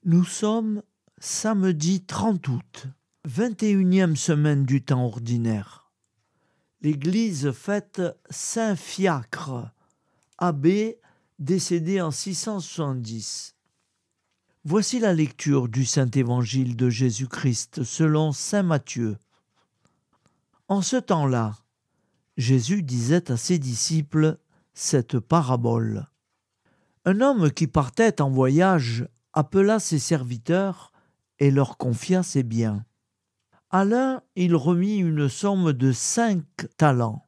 Nous sommes samedi 30 août, 21e semaine du temps ordinaire. L'Église fête Saint Fiacre, abbé décédé en 670. Voici la lecture du Saint-Évangile de Jésus-Christ selon saint Matthieu. En ce temps-là, Jésus disait à ses disciples cette parabole. Un homme qui partait en voyage appela ses serviteurs et leur confia ses biens. À l'un, il remit une somme de 5 talents,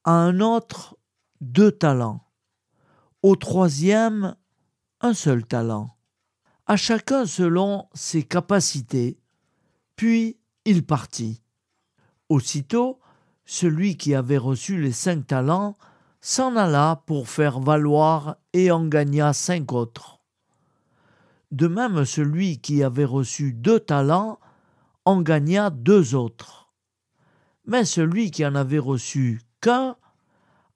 à un autre 2 talents, au troisième un seul talent, à chacun selon ses capacités, puis il partit. Aussitôt, celui qui avait reçu les 5 talents s'en alla pour faire valoir et en gagna 5 autres. De même, celui qui avait reçu 2 talents en gagna 2 autres. Mais celui qui en avait reçu qu'un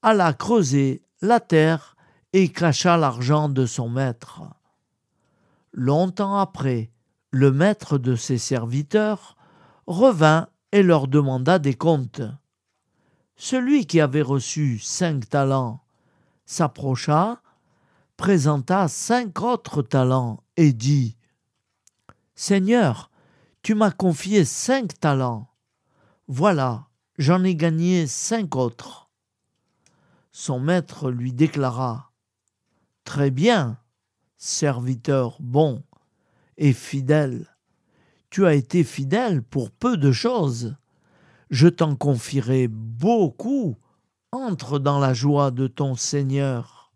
alla creuser la terre et cacha l'argent de son maître. Longtemps après, le maître de ses serviteurs revint et leur demanda des comptes. Celui qui avait reçu 5 talents s'approcha, présenta 5 autres talents et dit « Seigneur, tu m'as confié 5 talents. Voilà, j'en ai gagné 5 autres. » Son maître lui déclara « Très bien, serviteur bon et fidèle. Tu as été fidèle pour peu de choses. Je t'en confierai beaucoup. Entre dans la joie de ton Seigneur. »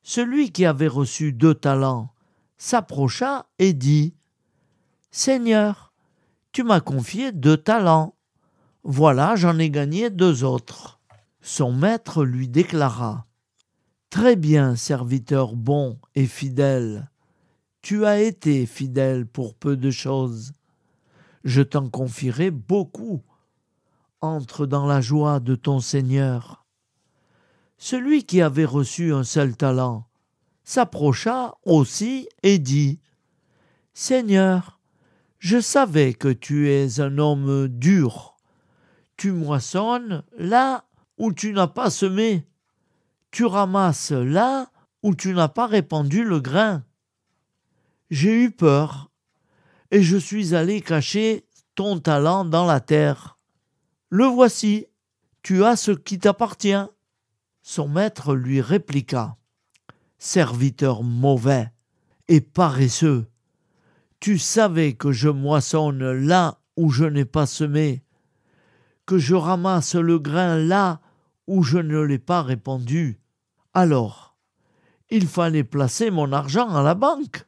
Celui qui avait reçu 2 talents s'approcha et dit « Seigneur, tu m'as confié 2 talents. Voilà, j'en ai gagné 2 autres. » Son maître lui déclara « Très bien, serviteur bon et fidèle. Tu as été fidèle pour peu de choses. Je t'en confierai beaucoup. Entre dans la joie de ton Seigneur. » Celui qui avait reçu un seul talent s'approcha aussi et dit « Seigneur, je savais que tu es un homme dur. Tu moissonnes là où tu n'as pas semé. Tu ramasses là où tu n'as pas répandu le grain. J'ai eu peur et je suis allé cacher ton talent dans la terre. Le voici, tu as ce qui t'appartient. » Son maître lui répliqua « Serviteur mauvais et paresseux, tu savais que je moissonne là où je n'ai pas semé, que je ramasse le grain là où je ne l'ai pas répandu. Alors, il fallait placer mon argent à la banque,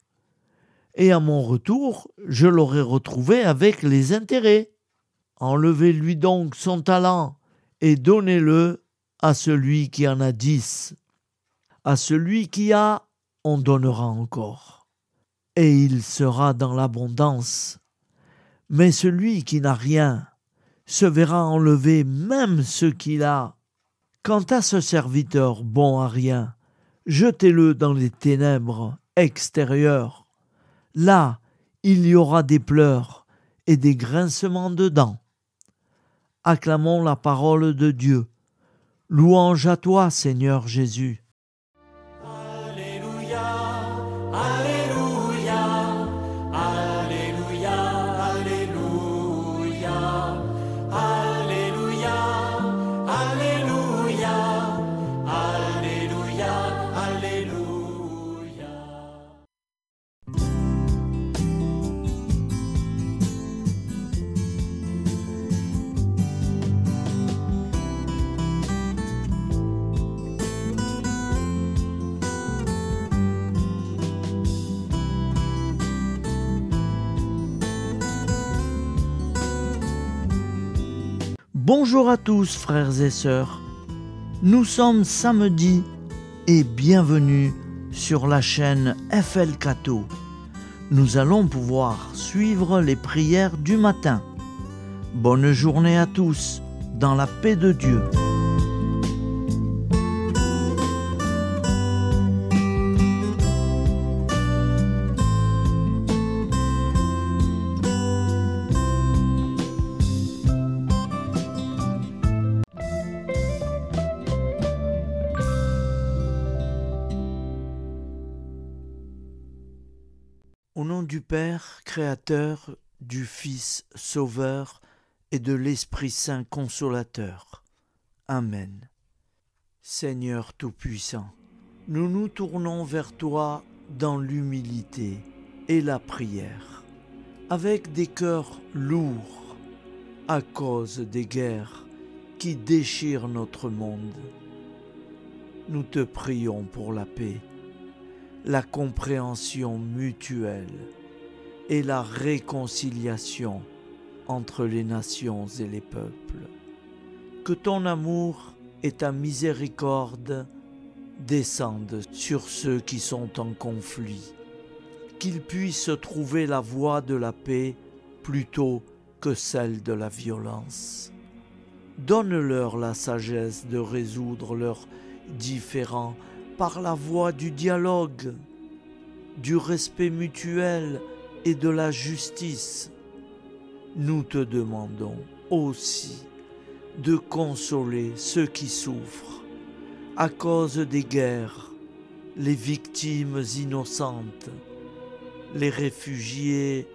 et à mon retour, je l'aurais retrouvé avec les intérêts. Enlevez-lui donc son talent et donnez-le à celui qui en a 10. À celui qui a, on donnera encore, et il sera dans l'abondance. Mais celui qui n'a rien se verra enlever même ce qu'il a. Quant à ce serviteur bon à rien, jetez-le dans les ténèbres extérieures. Là, il y aura des pleurs et des grincements de dents. Acclamons la parole de Dieu. Louange à toi, Seigneur Jésus. Alléluia, Alléluia, Alléluia, Alléluia, Alléluia, Alléluia, Alléluia, Alléluia. Bonjour à tous, frères et sœurs. Nous sommes samedi et bienvenue sur la chaîne FL Cato. Nous allons pouvoir suivre les prières du matin. Bonne journée à tous, dans la paix de Dieu. Au nom du Père, Créateur, du Fils, Sauveur, et de l'Esprit Saint Consolateur. Amen. Seigneur Tout-Puissant, nous nous tournons vers toi dans l'humilité et la prière, avec des cœurs lourds à cause des guerres qui déchirent notre monde. Nous te prions pour la paix, la compréhension mutuelle et la réconciliation entre les nations et les peuples. Que ton amour et ta miséricorde descendent sur ceux qui sont en conflit, qu'ils puissent trouver la voie de la paix plutôt que celle de la violence. Donne-leur la sagesse de résoudre leurs différends par la voie du dialogue, du respect mutuel et de la justice. Nous te demandons aussi de consoler ceux qui souffrent à cause des guerres, les victimes innocentes, les réfugiés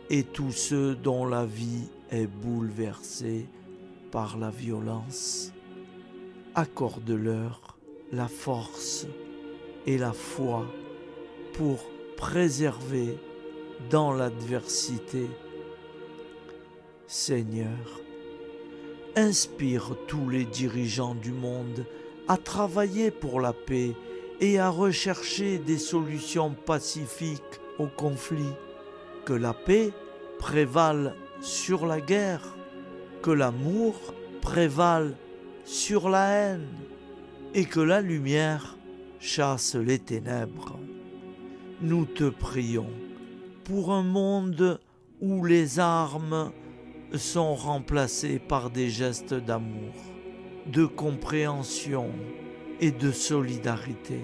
et tous ceux dont la vie est bouleversée par la violence. Accorde-leur la force et la foi pour préserver dans l'adversité. Seigneur, inspire tous les dirigeants du monde à travailler pour la paix et à rechercher des solutions pacifiques aux conflits. Que la paix prévale sur la guerre, que l'amour prévale sur la haine et que la lumière chasse les ténèbres. Nous te prions pour un monde où les armes sont remplacées par des gestes d'amour, de compréhension et de solidarité.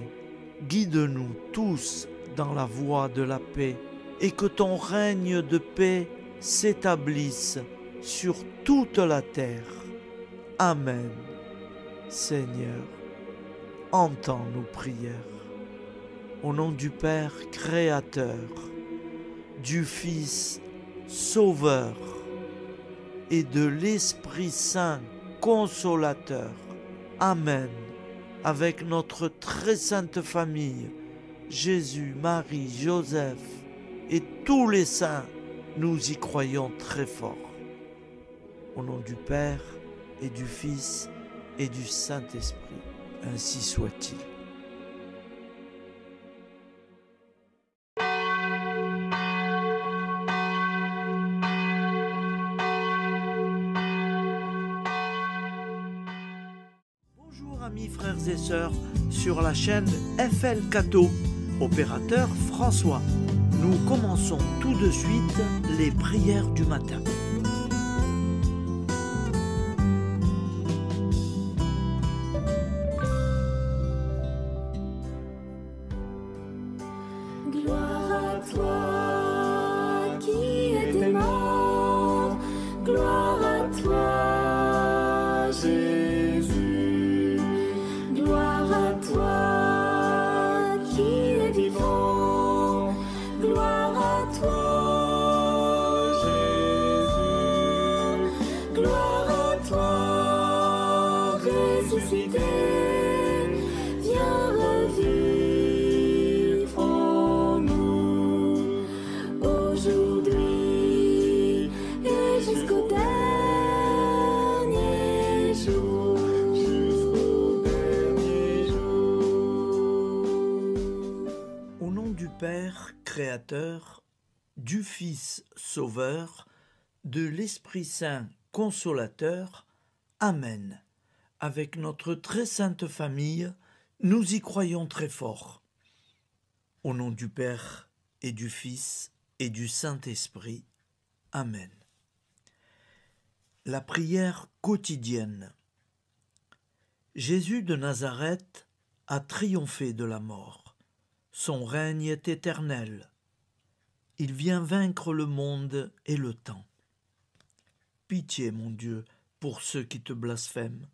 Guide-nous tous dans la voie de la paix et que ton règne de paix s'établisse sur toute la terre. Amen. Seigneur, entends nos prières. Au nom du Père Créateur, du Fils Sauveur et de l'Esprit Saint Consolateur. Amen. Avec notre très sainte famille, Jésus, Marie, Joseph et tous les saints, nous y croyons très fort. Au nom du Père et du Fils et du Saint-Esprit, ainsi soit-il. Bonjour amis frères et sœurs sur la chaîne FL Cato, opérateur François. Nous commençons tout de suite les prières du matin. Gloire à toi qui étais mort, gloire à toi Jésus, gloire à toi qui es vivant, gloire à toi Jésus, gloire à toi ressuscité, viens revivre en nous aujourd'hui et jusqu'au dernier jour. Au nom du Père Créateur, du Fils Sauveur, de l'Esprit Saint Consolateur. Amen. Avec notre très sainte famille, nous y croyons très fort. Au nom du Père et du Fils et du Saint-Esprit. Amen. La prière quotidienne. Jésus de Nazareth a triomphé de la mort. Son règne est éternel. Il vient vaincre le monde et le temps. Pitié, mon Dieu, pour ceux qui te blasphèment.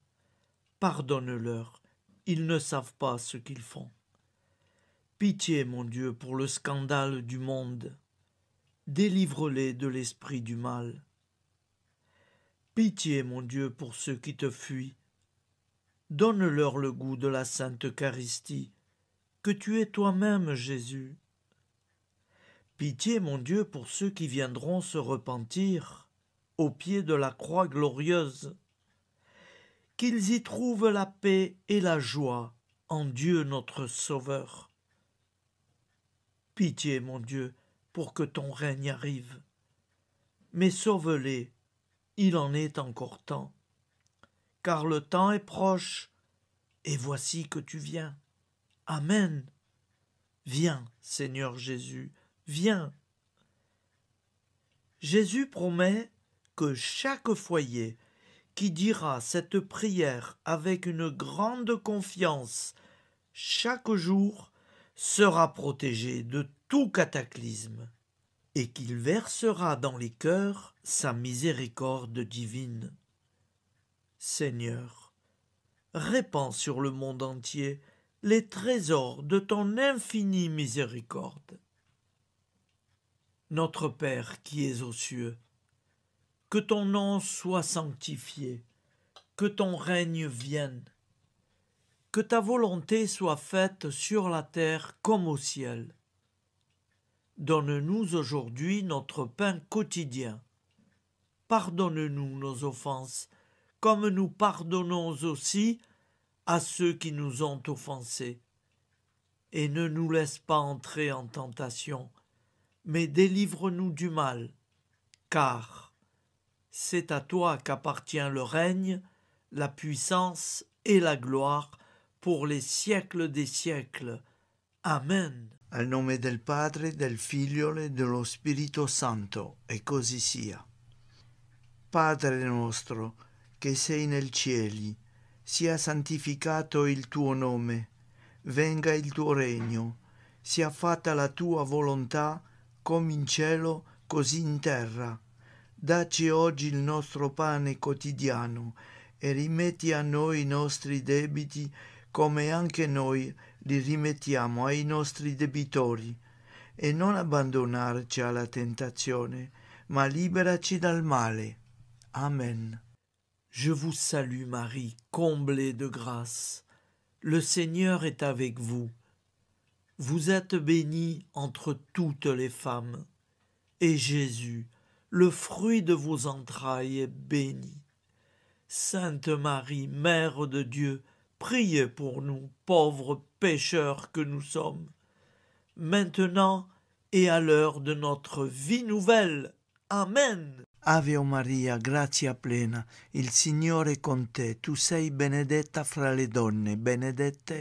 Pardonne-leur, ils ne savent pas ce qu'ils font. Pitié, mon Dieu, pour le scandale du monde. délivre-les de l'esprit du mal. Pitié, mon Dieu, pour ceux qui te fuient. Donne-leur le goût de la Sainte Eucharistie, que tu es toi-même, Jésus. Pitié, mon Dieu, pour ceux qui viendront se repentir au pied de la croix glorieuse, qu'ils y trouvent la paix et la joie en Dieu notre Sauveur. Pitié, mon Dieu, pour que ton règne arrive. Mais sauve-les, il en est encore temps, car le temps est proche, et voici que tu viens. Amen. Viens, Seigneur Jésus, viens. Jésus promet que chaque foyer qui dira cette prière avec une grande confiance chaque jour sera protégé de tout cataclysme et qu'il versera dans les cœurs sa miséricorde divine. Seigneur, répands sur le monde entier les trésors de ton infinie miséricorde. Notre Père qui es aux cieux, que ton nom soit sanctifié, que ton règne vienne, que ta volonté soit faite sur la terre comme au ciel. Donne-nous aujourd'hui notre pain quotidien. Pardonne-nous nos offenses, comme nous pardonnons aussi à ceux qui nous ont offensés. Et ne nous laisse pas entrer en tentation, mais délivre-nous du mal, car c'est à toi qu'appartient le règne, la puissance et la gloire pour les siècles des siècles. Amen. Al nome del Padre, del Figlio e dello Spirito Santo, e così sia. Padre nostro, che sei nel cieli, sia santificato il tuo nome, venga il tuo regno, sia fatta la tua volontà, come in cielo, così in terra. Dacci oggi il nostro pane quotidiano e rimetti a noi i nostri debiti come anche noi li rimettiamo ai nostri debitori, e non abbandonarci alla tentazione, ma liberaci dal male. Amen. Je vous salue Marie, comblée de grâce. Le Seigneur est avec vous. Vous êtes bénie entre toutes les femmes, et Jésus, le fruit de vos entrailles, est béni. Sainte Marie, Mère de Dieu, priez pour nous, pauvres pécheurs que nous sommes, maintenant et à l'heure de notre vie nouvelle. Amen. Ave Maria, grazia plena, il Signore è con te, tu sei benedetta fra le donne, benedetto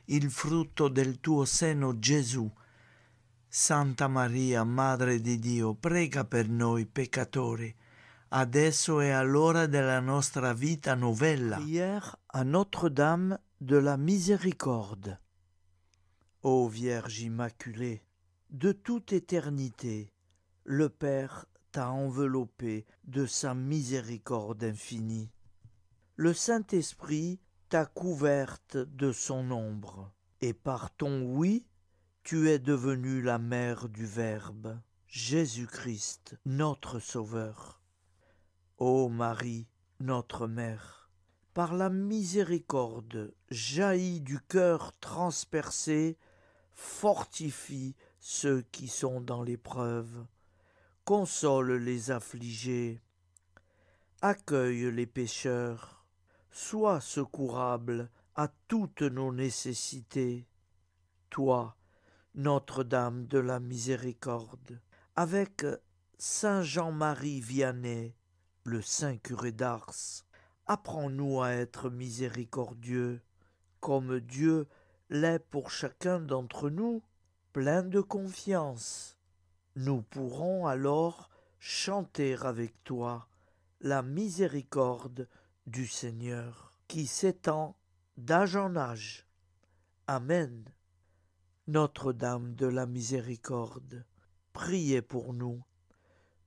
il frutto del tuo seno, Gesù. Santa Maria, Madre di Dio, prega per noi peccatori, adesso e all'ora della nostra vita novella. Prière à Notre-Dame de la Miséricorde. Ô Vierge Immaculée, de toute éternité, le Père t'a enveloppé de sa miséricorde infinie. Le Saint-Esprit t'a couverte de son ombre, et par ton oui, tu es devenue la mère du Verbe, Jésus-Christ, notre Sauveur. Ô Marie, notre Mère, par la miséricorde jaillie du cœur transpercé, fortifie ceux qui sont dans l'épreuve, console les affligés, accueille les pécheurs, sois secourable à toutes nos nécessités. Toi, Notre-Dame de la Miséricorde, avec Saint Jean-Marie Vianney, le Saint curé d'Ars, apprends-nous à être miséricordieux, comme Dieu l'est pour chacun d'entre nous, plein de confiance. Nous pourrons alors chanter avec toi la miséricorde du Seigneur, qui s'étend d'âge en âge. Amen. Notre-Dame de la Miséricorde, priez pour nous.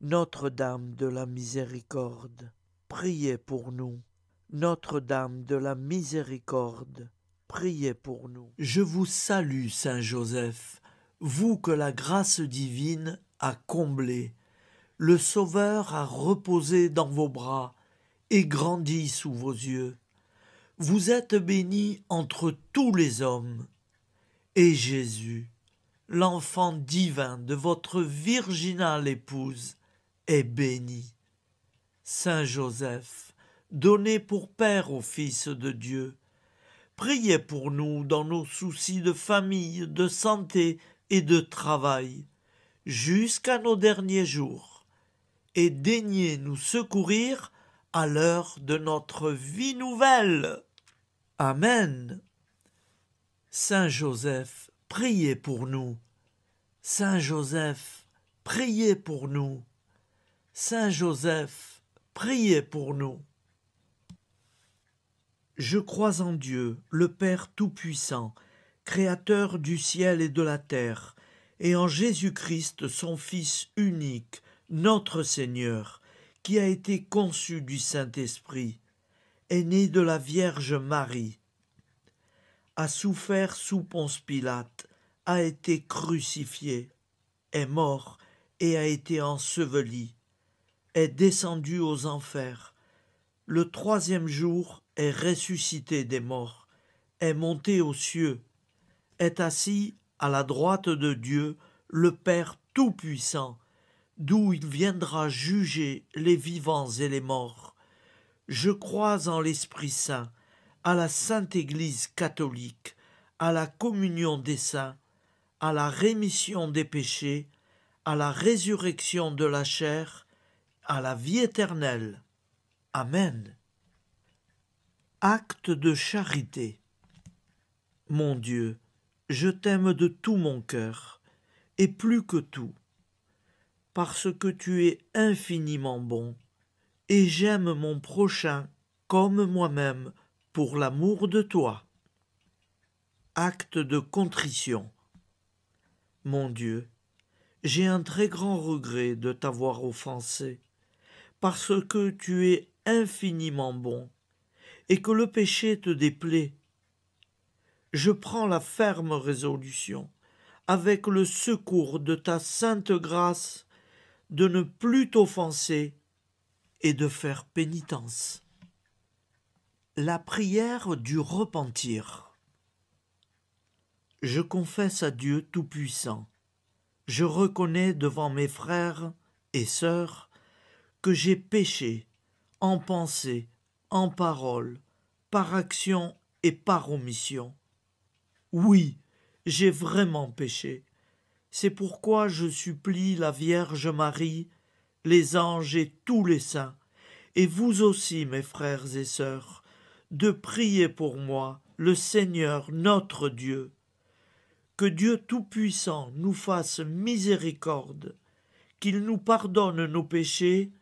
Notre-Dame de la Miséricorde, priez pour nous. Notre-Dame de la Miséricorde, priez pour nous. Je vous salue, Saint Joseph, vous que la grâce divine a comblé, le Sauveur a reposé dans vos bras et grandi sous vos yeux. Vous êtes bénie entre tous les hommes, et Jésus, l'enfant divin de votre virginale épouse, est béni. Saint Joseph, donné pour Père au Fils de Dieu, priez pour nous dans nos soucis de famille, de santé et de travail, jusqu'à nos derniers jours, et daignez nous secourir à l'heure de notre vie nouvelle. Amen. Saint Joseph, priez pour nous. Saint Joseph, priez pour nous. Saint Joseph, priez pour nous. Je crois en Dieu, le Père Tout-Puissant, Créateur du ciel et de la terre, et en Jésus-Christ, son Fils unique, notre Seigneur, qui a été conçu du Saint-Esprit, est né de la Vierge Marie, a souffert sous Ponce Pilate, a été crucifié, est mort et a été enseveli, est descendu aux enfers, le troisième jour est ressuscité des morts, est monté aux cieux, est assis à la droite de Dieu, le Père Tout-Puissant, d'où il viendra juger les vivants et les morts. Je crois en l'Esprit Saint, à la Sainte Église catholique, à la communion des saints, à la rémission des péchés, à la résurrection de la chair, à la vie éternelle. Amen. Acte de charité. Mon Dieu, je t'aime de tout mon cœur, et plus que tout, parce que tu es infiniment bon, et j'aime mon prochain comme moi-même pour l'amour de toi. Acte de contrition. Mon Dieu, j'ai un très grand regret de t'avoir offensé, parce que tu es infiniment bon, et que le péché te déplaît. Je prends la ferme résolution, avec le secours de ta sainte grâce, de ne plus t'offenser et de faire pénitence. La prière du repentir. Je confesse à Dieu Tout-Puissant, je reconnais devant mes frères et sœurs que j'ai péché en pensée, en parole, par action et par omission. Oui, j'ai vraiment péché. C'est pourquoi je supplie la Vierge Marie, les anges et tous les saints, et vous aussi, mes frères et sœurs, de prier pour moi, le Seigneur notre Dieu. Que Dieu Tout-Puissant nous fasse miséricorde, qu'il nous pardonne nos péchés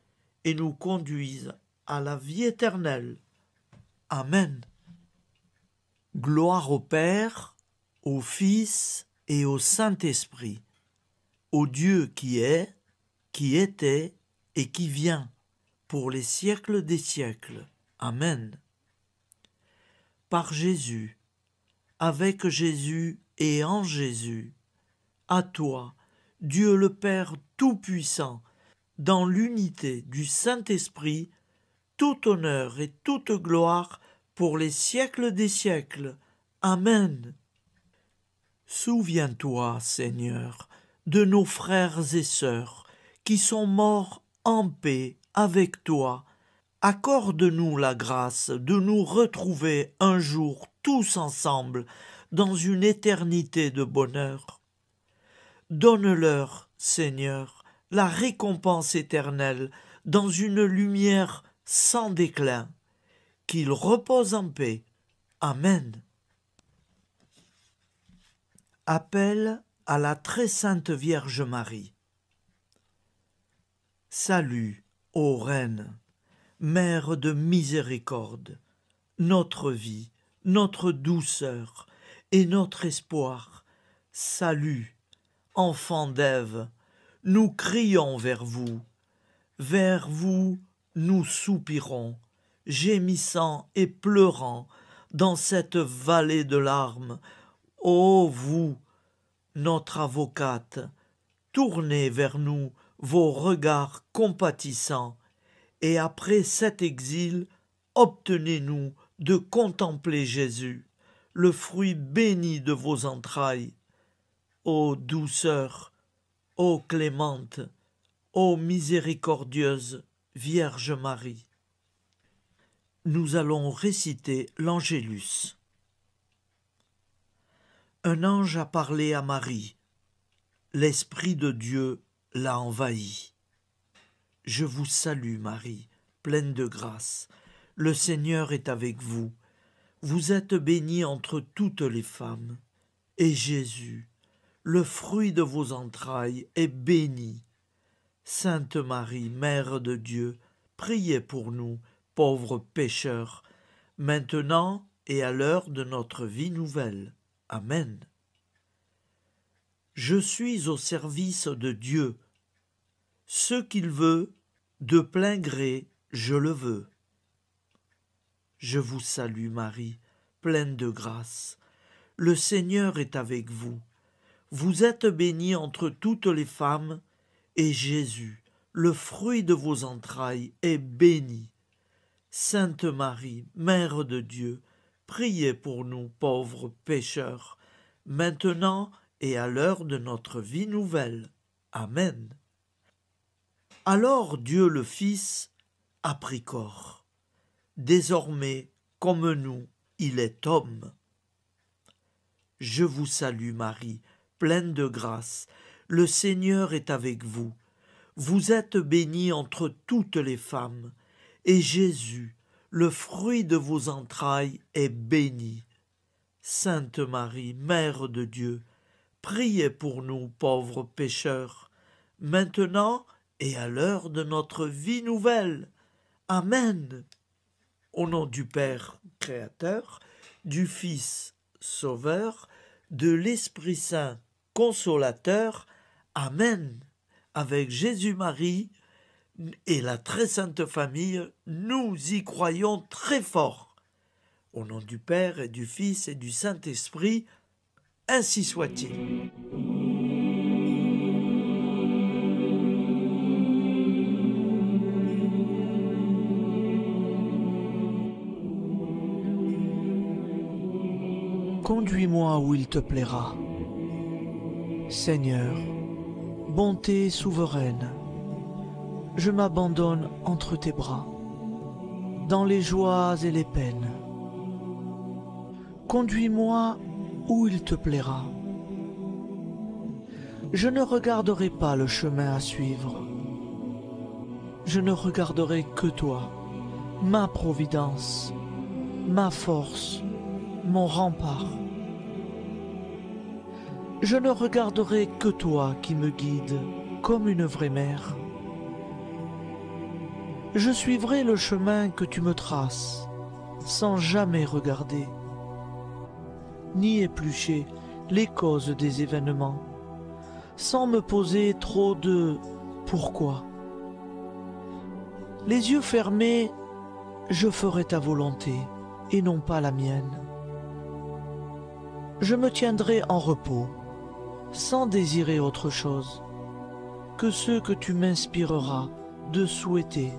et nous conduise à la vie éternelle. Amen. Gloire au Père, au Fils et au Saint-Esprit, au Dieu qui est, qui était et qui vient, pour les siècles des siècles. Amen. Par Jésus, avec Jésus et en Jésus, à toi, Dieu le Père Tout-Puissant, dans l'unité du Saint-Esprit, tout honneur et toute gloire pour les siècles des siècles. Amen. Souviens-toi, Seigneur, de nos frères et sœurs qui sont morts en paix avec toi. Accorde-nous la grâce de nous retrouver un jour tous ensemble dans une éternité de bonheur. Donne-leur, Seigneur, la récompense éternelle dans une lumière sans déclin. Qu'ils reposent en paix. Amen. Appel à la très sainte Vierge Marie. Salut, ô Reine, Mère de miséricorde, notre vie, notre douceur et notre espoir. Salut, enfant d'Ève, nous crions vers vous. Vers vous, nous soupirons, gémissant et pleurant dans cette vallée de larmes. Ô vous, notre avocate, tournez vers nous vos regards compatissants, et après cet exil, obtenez-nous de contempler Jésus, le fruit béni de vos entrailles. Ô douceur, ô clémente, ô miséricordieuse Vierge Marie. Nous allons réciter l'Angélus. Un ange a parlé à Marie. L'Esprit de Dieu l'a envahie. Je vous salue Marie, pleine de grâce. Le Seigneur est avec vous. Vous êtes bénie entre toutes les femmes. Et Jésus, le fruit de vos entrailles, est béni. Sainte Marie, Mère de Dieu, priez pour nous, pauvres pécheurs, maintenant et à l'heure de notre vie nouvelle. Amen. Je suis au service de Dieu. Ce qu'il veut, de plein gré, je le veux. Je vous salue Marie, pleine de grâce. Le Seigneur est avec vous. Vous êtes bénie entre toutes les femmes, et Jésus, le fruit de vos entrailles, est béni. Sainte Marie, Mère de Dieu, priez pour nous pauvres pécheurs, maintenant et à l'heure de notre vie nouvelle. Amen. Alors Dieu le Fils a pris corps. Désormais, comme nous, il est homme. Je vous salue Marie, pleine de grâce. Le Seigneur est avec vous. Vous êtes bénie entre toutes les femmes, et Jésus, le fruit de vos entrailles, est béni. Sainte Marie, Mère de Dieu, priez pour nous pauvres pécheurs, maintenant et à l'heure de notre vie nouvelle. Amen. Au nom du Père Créateur, du Fils Sauveur, de l'Esprit Saint Consolateur. Amen. Avec Jésus-Marie et la très sainte famille, nous y croyons très fort. Au nom du Père et du Fils et du Saint-Esprit, ainsi soit-il. Conduis-moi où il te plaira. Seigneur, bonté souveraine, je m'abandonne entre tes bras, dans les joies et les peines. Conduis-moi où il te plaira. Je ne regarderai pas le chemin à suivre. Je ne regarderai que toi, ma providence, ma force, mon rempart. Je ne regarderai que toi qui me guides comme une vraie mère. Je suivrai le chemin que tu me traces, sans jamais regarder, ni éplucher les causes des événements, sans me poser trop de « pourquoi ». Les yeux fermés, je ferai ta volonté et non pas la mienne. Je me tiendrai en repos, sans désirer autre chose que ce que tu m'inspireras de souhaiter.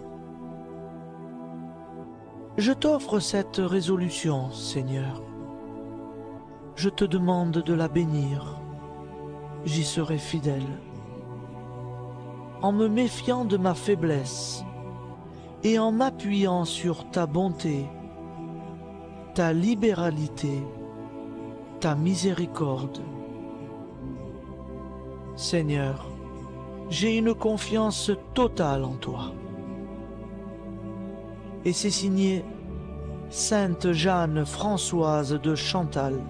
Je t'offre cette résolution, Seigneur. Je te demande de la bénir. J'y serai fidèle. En me méfiant de ma faiblesse et en m'appuyant sur ta bonté, ta libéralité, ta miséricorde. Seigneur, j'ai une confiance totale en toi. Et c'est signé Sainte Jeanne Françoise de Chantal,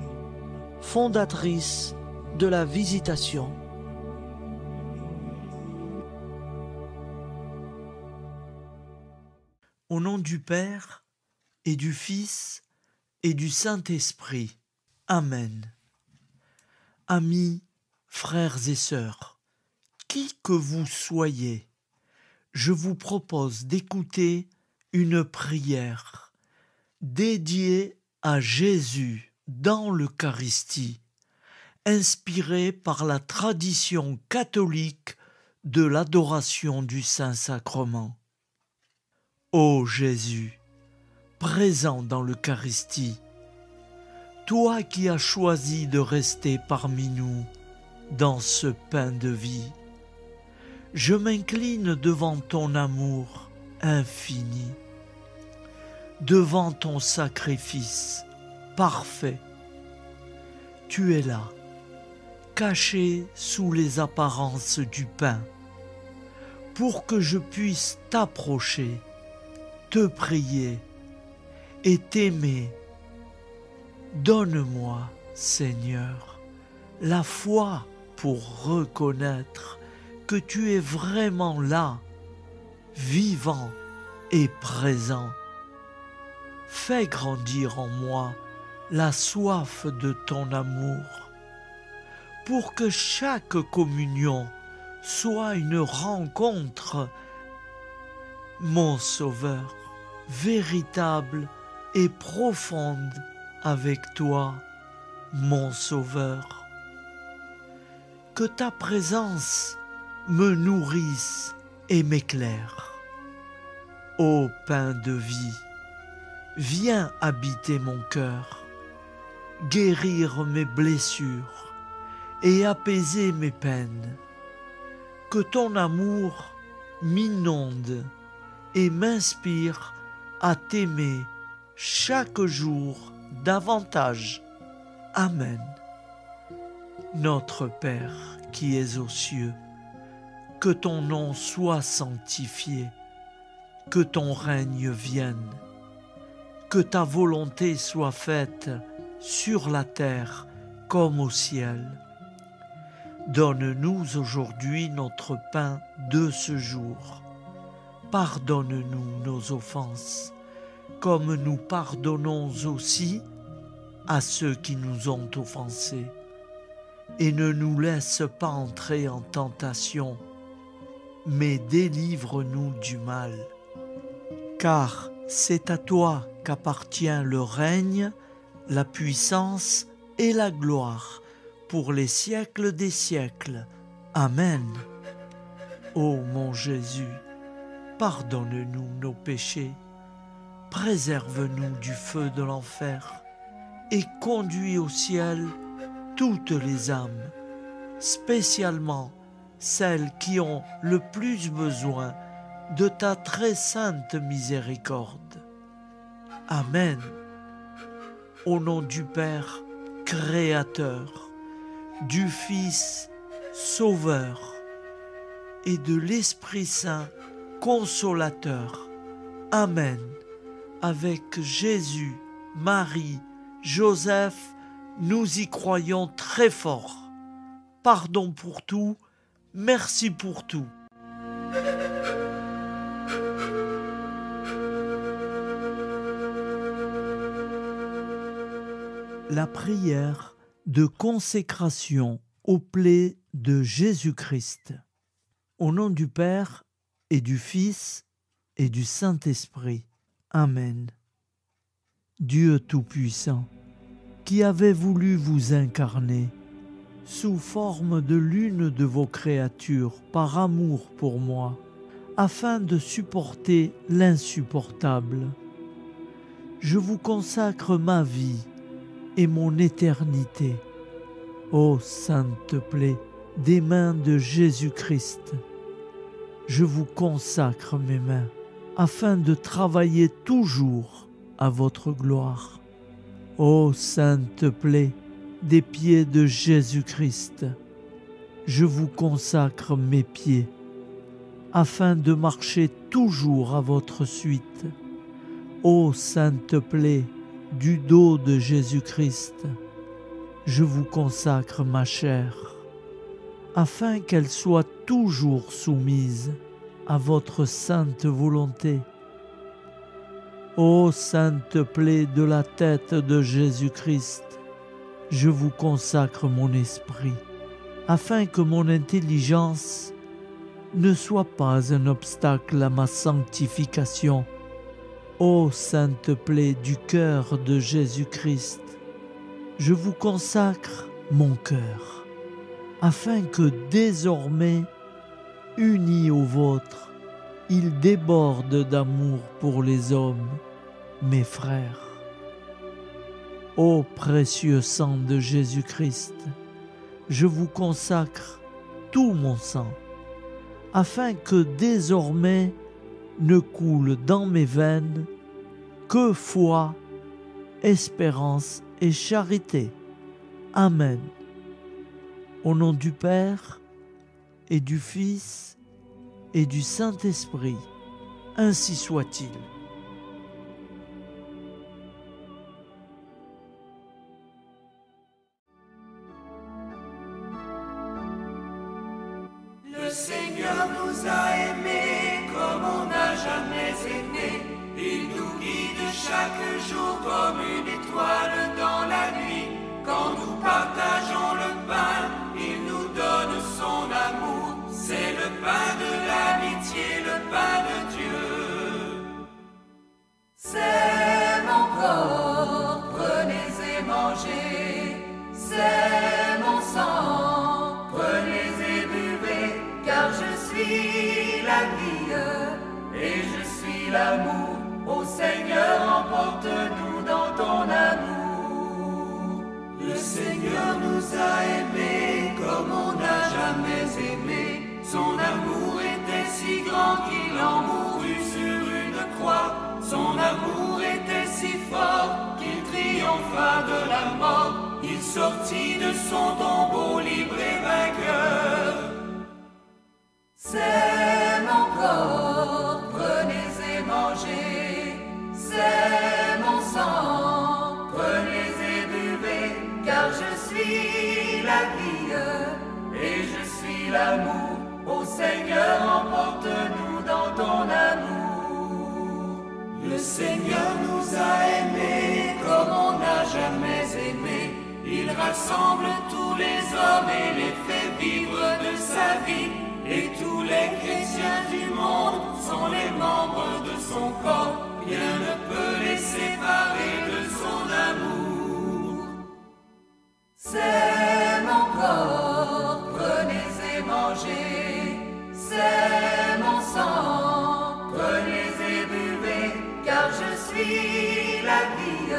fondatrice de la Visitation. Au nom du Père et du Fils et du Saint-Esprit. Amen. Amis, frères et sœurs, qui que vous soyez, je vous propose d'écouter une prière dédiée à Jésus dans l'Eucharistie, inspiré par la tradition catholique de l'adoration du Saint-Sacrement. Ô Jésus, présent dans l'Eucharistie, toi qui as choisi de rester parmi nous dans ce pain de vie, je m'incline devant ton amour infini, devant ton sacrifice parfait. Tu es là, caché sous les apparences du pain, pour que je puisse t'approcher, te prier et t'aimer. Donne-moi, Seigneur, la foi pour reconnaître que tu es vraiment là, vivant et présent. Fais grandir en moi la soif de ton amour, pour que chaque communion soit une rencontre, mon Sauveur, véritable et profonde avec toi, mon Sauveur. Que ta présence me nourrisse et m'éclaire. Ô pain de vie, viens habiter mon cœur, guérir mes blessures et apaiser mes peines. Que ton amour m'inonde et m'inspire à t'aimer chaque jour davantage. Amen. Notre Père qui es aux cieux, que ton nom soit sanctifié, que ton règne vienne, que ta volonté soit faite sur la terre comme au ciel. Donne-nous aujourd'hui notre pain de ce jour. Pardonne-nous nos offenses, comme nous pardonnons aussi à ceux qui nous ont offensés. Et ne nous laisse pas entrer en tentation, mais délivre-nous du mal. Car c'est à toi qu'appartient le règne, la puissance et la gloire pour les siècles des siècles. Amen. Ô mon Jésus, pardonne-nous nos péchés, préserve-nous du feu de l'enfer et conduis au ciel toutes les âmes, spécialement celles qui ont le plus besoin de ta très sainte miséricorde. Amen. Au nom du Père Créateur, du Fils Sauveur et de l'Esprit Saint Consolateur. Amen. Avec Jésus, Marie, Joseph, nous y croyons très fort. Pardon pour tout, merci pour tout. La prière de consécration aux plaies de Jésus-Christ. Au nom du Père et du Fils et du Saint-Esprit. Amen. Dieu Tout-Puissant, qui avez voulu vous incarner sous forme de l'une de vos créatures par amour pour moi, afin de supporter l'insupportable, je vous consacre ma vie et mon éternité. Ô sainte plaie des mains de Jésus-Christ, je vous consacre mes mains, afin de travailler toujours à votre gloire. Ô sainte plaie des pieds de Jésus-Christ, je vous consacre mes pieds, afin de marcher toujours à votre suite. Ô sainte plaie du dos de Jésus-Christ, je vous consacre ma chair, afin qu'elle soit toujours soumise à votre sainte volonté. Ô sainte plaie de la tête de Jésus-Christ, je vous consacre mon esprit, afin que mon intelligence ne soit pas un obstacle à ma sanctification. Ô sainte plaie du cœur de Jésus-Christ, je vous consacre mon cœur, afin que désormais, uni au vôtre, il déborde d'amour pour les hommes, mes frères. Ô précieux sang de Jésus-Christ, je vous consacre tout mon sang, afin que désormais ne coule dans mes veines que foi, espérance et charité. Amen. Au nom du Père et du Fils et du Saint-Esprit, ainsi soit-il. Le Seigneur nous a aimés comme on n'a jamais aimé. Il nous guide chaque jour comme une étoile dans la nuit. Quand nous partageons le pain, il nous donne son amour. C'est le pain de l'amitié, le pain de Dieu. C'est mon corps, prenez et mangez. C'est mon sang, prenez et buvez. Car je suis la vie et je suis l'amour. Ô Seigneur, emporte-nous dans ton amour. Le Seigneur nous a aimés comme on n'a jamais aimé. Son amour était si grand qu'il en mourut sur une croix. Son amour était si fort qu'il triompha de la mort. Il sortit de son tombeau libre et vainqueur. C'est mon corps, prenez et mangez. C'est mon sang, prenez et buvez. Car je suis la vie et je suis l'amour. Ô Seigneur, emporte-nous dans ton amour. Le Seigneur nous a aimés comme on n'a jamais aimé. Il rassemble tous les hommes et les fait vivre de sa vie. Et tous les chrétiens du monde sont les membres de son corps. Rien ne peut les séparer de son amour. C'est mon corps, prenez et mangez. C'est mon sang, prenez et buvez. Car je suis la vie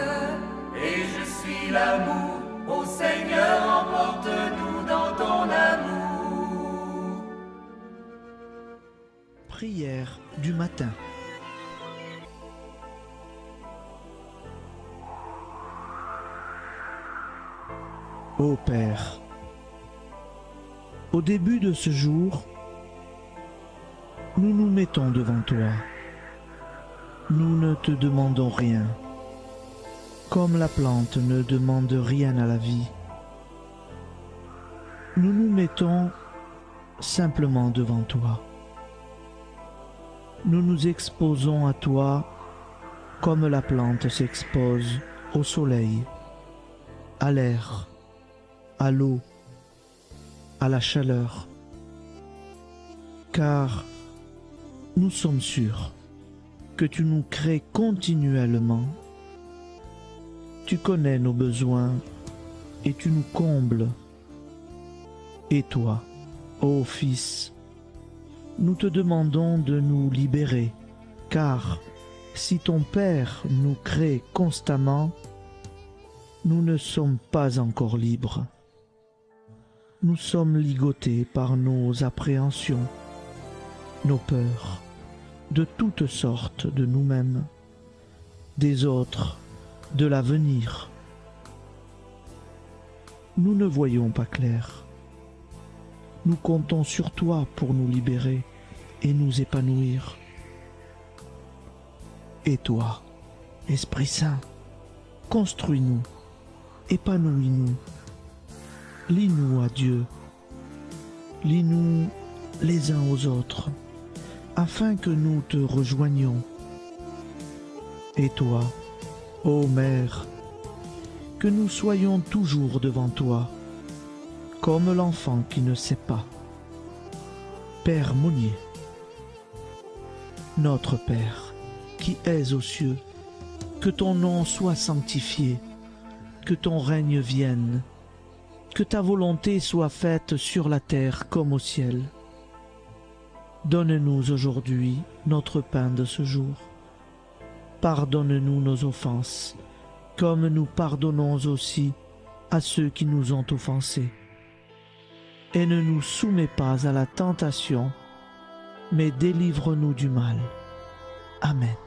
et je suis l'amour. Ô Seigneur, emporte-nous dans ton amour. Prière du matin. Ô Père, au début de ce jour, nous nous mettons devant toi. Nous ne te demandons rien, comme la plante ne demande rien à la vie. Nous nous mettons simplement devant toi. Nous nous exposons à toi comme la plante s'expose au soleil, à l'air, à l'eau, à la chaleur. Car nous sommes sûrs que tu nous crées continuellement. Tu connais nos besoins et tu nous combles. Et toi, ô Fils, nous te demandons de nous libérer, car si ton Père nous crée constamment, nous ne sommes pas encore libres. Nous sommes ligotés par nos appréhensions, nos peurs, de toutes sortes de nous-mêmes, des autres, de l'avenir. Nous ne voyons pas clair. Nous comptons sur toi pour nous libérer et nous épanouir. Et toi, Esprit Saint, construis-nous, épanouis-nous, lie-nous à Dieu, lie-nous les uns aux autres, afin que nous te rejoignions. Et toi, ô Mère, que nous soyons toujours devant toi, comme l'enfant qui ne sait pas. Père Monnier, notre Père, qui es aux cieux, que ton nom soit sanctifié, que ton règne vienne, Que ta volonté soit faite sur la terre comme au ciel. Donne-nous aujourd'hui notre pain de ce jour. Pardonne-nous nos offenses, comme nous pardonnons aussi à ceux qui nous ont offensés. Et ne nous soumets pas à la tentation, mais délivre-nous du mal. Amen.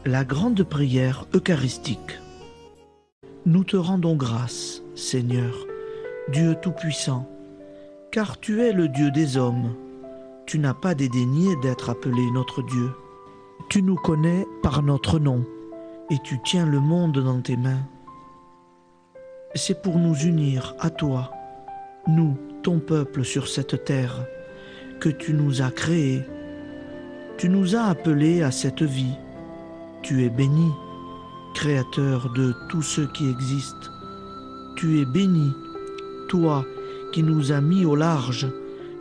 La grande prière eucharistique. Nous te rendons grâce, Seigneur, Dieu Tout-Puissant, car tu es le Dieu des hommes. Tu n'as pas dédaigné d'être appelé notre Dieu. Tu nous connais par notre nom, et tu tiens le monde dans tes mains. C'est pour nous unir à toi, nous, ton peuple sur cette terre, que tu nous as créés. Tu nous as appelés à cette vie. Tu es béni, Créateur de tout ce qui existe. Tu es béni, toi qui nous as mis au large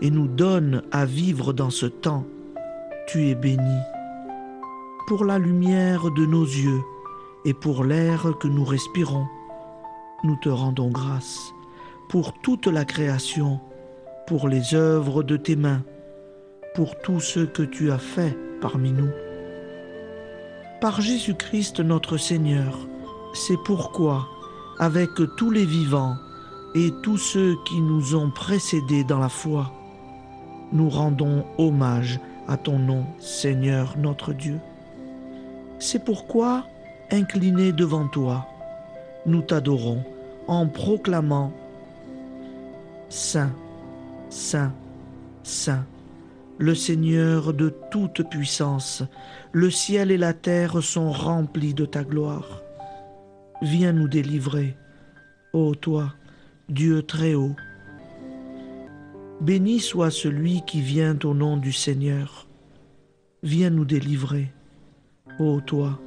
et nous donnes à vivre dans ce temps. Tu es béni. Pour la lumière de nos yeux et pour l'air que nous respirons, nous te rendons grâce. Pour toute la création, pour les œuvres de tes mains, pour tout ce que tu as fait parmi nous. Par Jésus-Christ notre Seigneur, c'est pourquoi, avec tous les vivants et tous ceux qui nous ont précédés dans la foi, nous rendons hommage à ton nom, Seigneur notre Dieu. C'est pourquoi, inclinés devant toi, nous t'adorons en proclamant « Saint, Saint, Saint ». Le Seigneur de toute puissance, le ciel et la terre sont remplis de ta gloire. Viens nous délivrer, ô toi, Dieu très haut. Béni soit celui qui vient au nom du Seigneur. Viens nous délivrer, ô toi,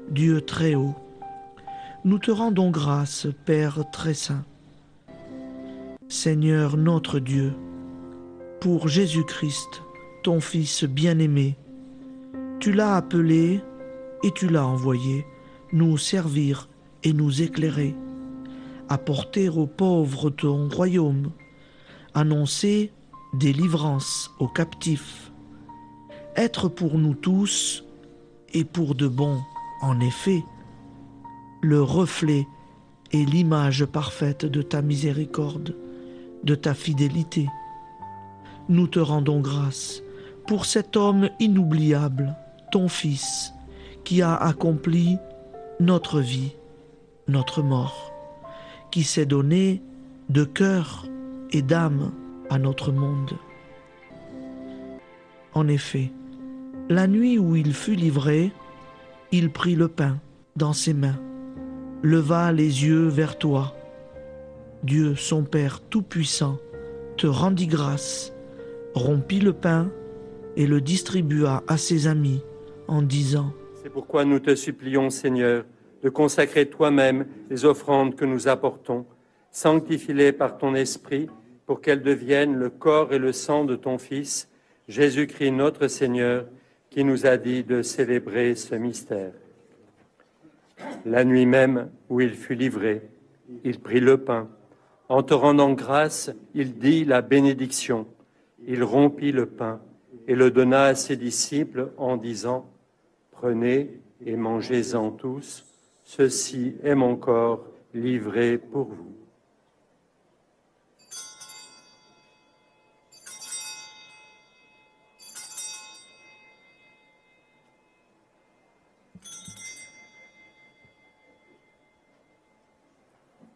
Dieu très haut. Nous te rendons grâce, Père très saint. Seigneur notre Dieu, pour Jésus-Christ, ton Fils bien-aimé, tu l'as appelé et tu l'as envoyé nous servir et nous éclairer, apporter aux pauvres ton royaume, annoncer délivrance aux captifs, être pour nous tous et pour de bon, en effet, le reflet et l'image parfaite de ta miséricorde, de ta fidélité. Nous te rendons grâce pour cet homme inoubliable, ton Fils, qui a accompli notre vie, notre mort, qui s'est donné de cœur et d'âme à notre monde. En effet, la nuit où il fut livré, il prit le pain dans ses mains, leva les yeux vers toi. Dieu, son Père Tout-Puissant, te rendit grâce, rompit le pain et le distribua à ses amis en disant : C'est pourquoi nous te supplions, Seigneur, de consacrer toi-même les offrandes que nous apportons. Sanctifie-les par ton Esprit pour qu'elles deviennent le corps et le sang de ton Fils, Jésus-Christ notre Seigneur, qui nous a dit de célébrer ce mystère. La nuit même où il fut livré, il prit le pain. En te rendant grâce, il dit la bénédiction. Il rompit le pain et le donna à ses disciples en disant : Prenez et mangez-en tous, ceci est mon corps livré pour vous.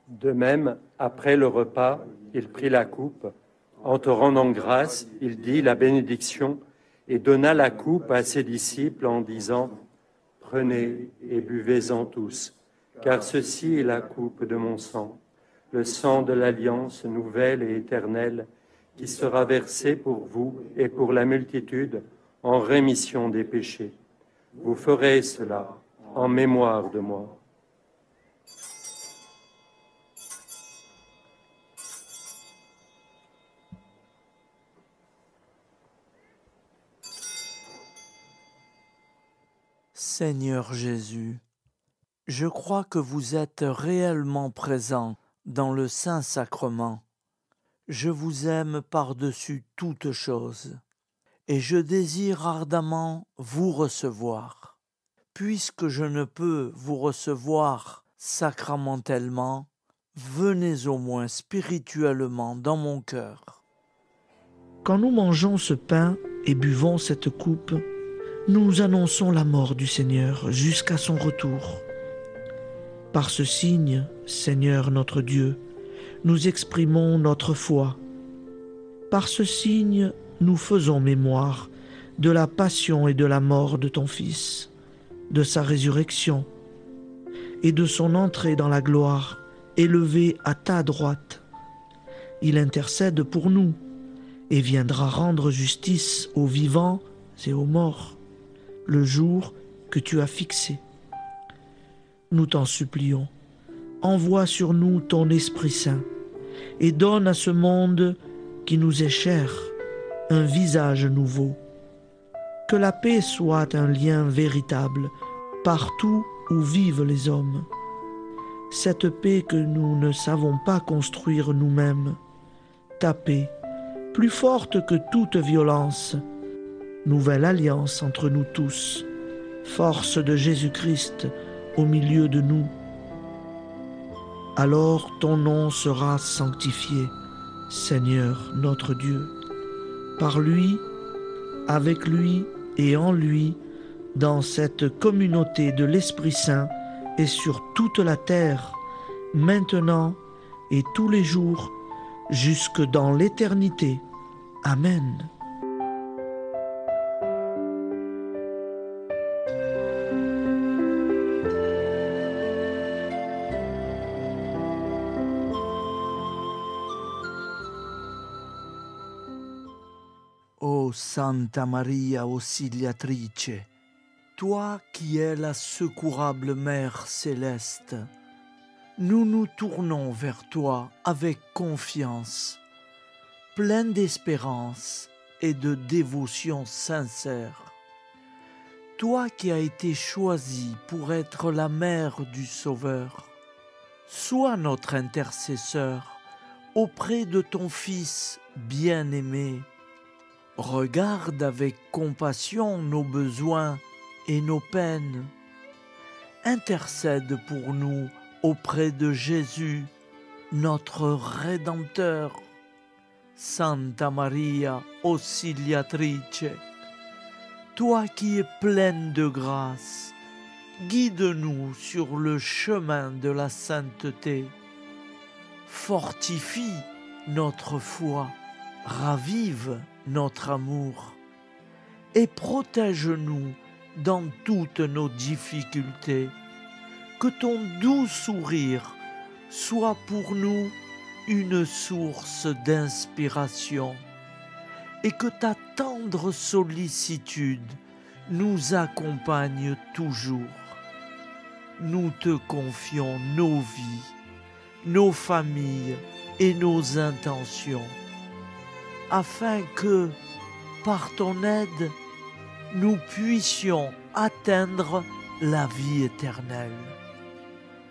De même, après le repas, il prit la coupe. En te rendant grâce, il dit la bénédiction et donna la coupe à ses disciples en disant : Prenez et buvez-en tous, car ceci est la coupe de mon sang, le sang de l'alliance nouvelle et éternelle, qui sera versé pour vous et pour la multitude en rémission des péchés. Vous ferez cela en mémoire de moi. Seigneur Jésus, Je crois que vous êtes réellement présent dans le Saint-Sacrement. Je vous aime par-dessus toute chose, et je désire ardemment vous recevoir. Puisque je ne peux vous recevoir sacramentellement, venez au moins spirituellement dans mon cœur. Quand nous mangeons ce pain et buvons cette coupe, nous annonçons la mort du Seigneur jusqu'à son retour. Par ce signe, Seigneur notre Dieu, nous exprimons notre foi. Par ce signe, nous faisons mémoire de la passion et de la mort de ton Fils, de sa résurrection et de son entrée dans la gloire, élevé à ta droite. Il intercède pour nous et viendra rendre justice aux vivants et aux morts, le jour que tu as fixé. Nous t'en supplions, envoie sur nous ton Esprit Saint et donne à ce monde qui nous est cher un visage nouveau. Que la paix soit un lien véritable partout où vivent les hommes. Cette paix que nous ne savons pas construire nous-mêmes, ta paix, plus forte que toute violence, nouvelle alliance entre nous tous, force de Jésus-Christ au milieu de nous. Alors ton nom sera sanctifié, Seigneur notre Dieu. Par lui, avec lui et en lui, dans cette communauté de l'Esprit Saint et sur toute la terre, maintenant et tous les jours, jusque dans l'éternité. Amen. Ô Santa Maria Auxiliatrice, toi qui es la secourable Mère céleste, nous nous tournons vers toi avec confiance, plein d'espérance et de dévotion sincère. Toi qui as été choisie pour être la mère du Sauveur, sois notre intercesseur auprès de ton Fils bien-aimé. Regarde avec compassion nos besoins et nos peines. Intercède pour nous auprès de Jésus, notre Rédempteur. Santa Maria Auxiliatrice, toi qui es pleine de grâce, guide-nous sur le chemin de la sainteté. Fortifie notre foi, ravive notre amour et protège-nous dans toutes nos difficultés. Que ton doux sourire soit pour nous une source d'inspiration et que ta tendre sollicitude nous accompagne toujours. Nous te confions nos vies, nos familles et nos intentions, afin que, par ton aide, nous puissions atteindre la vie éternelle.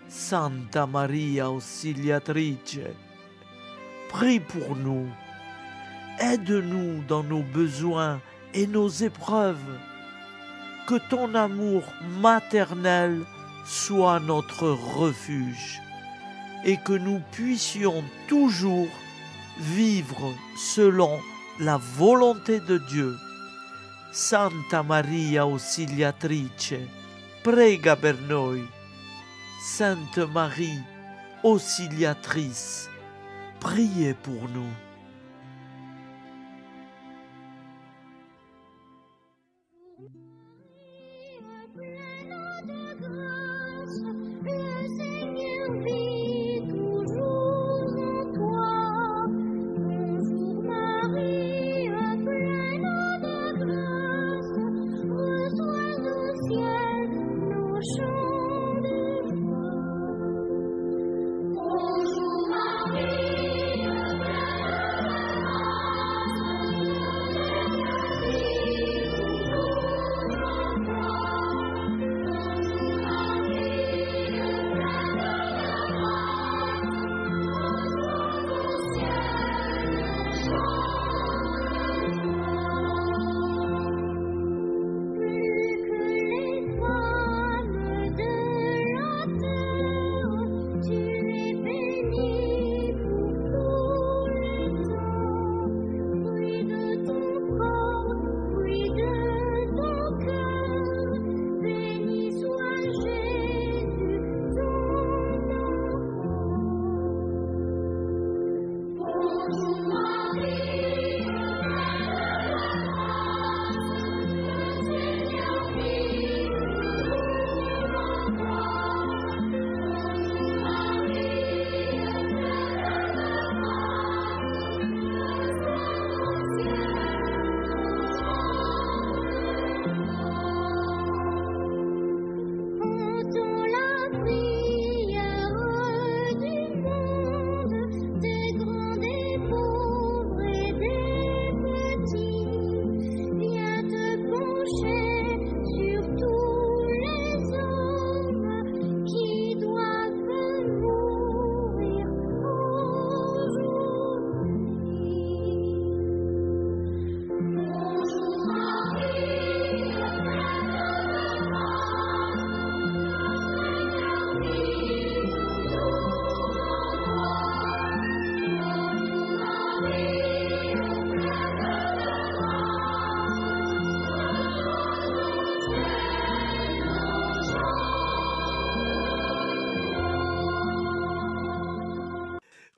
Santa Maria Auxiliatrice, prie pour nous, aide-nous dans nos besoins et nos épreuves, que ton amour maternel soit notre refuge et que nous puissions toujours vivre selon la volonté de Dieu. Santa Maria Auxiliatrice, prega per noi. Sainte Marie, Auxiliatrice, priez pour nous.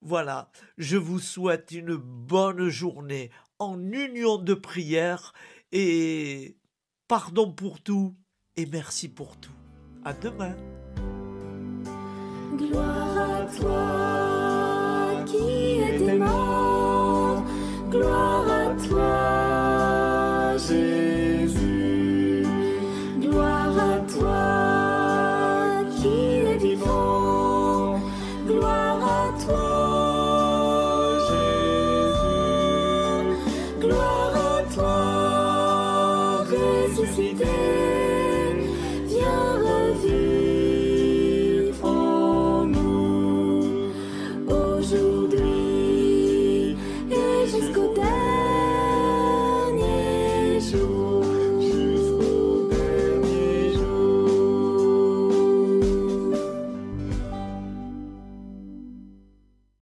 Voilà, je vous souhaite une bonne journée en union de prière et pardon pour tout et merci pour tout. À demain. Gloire à toi.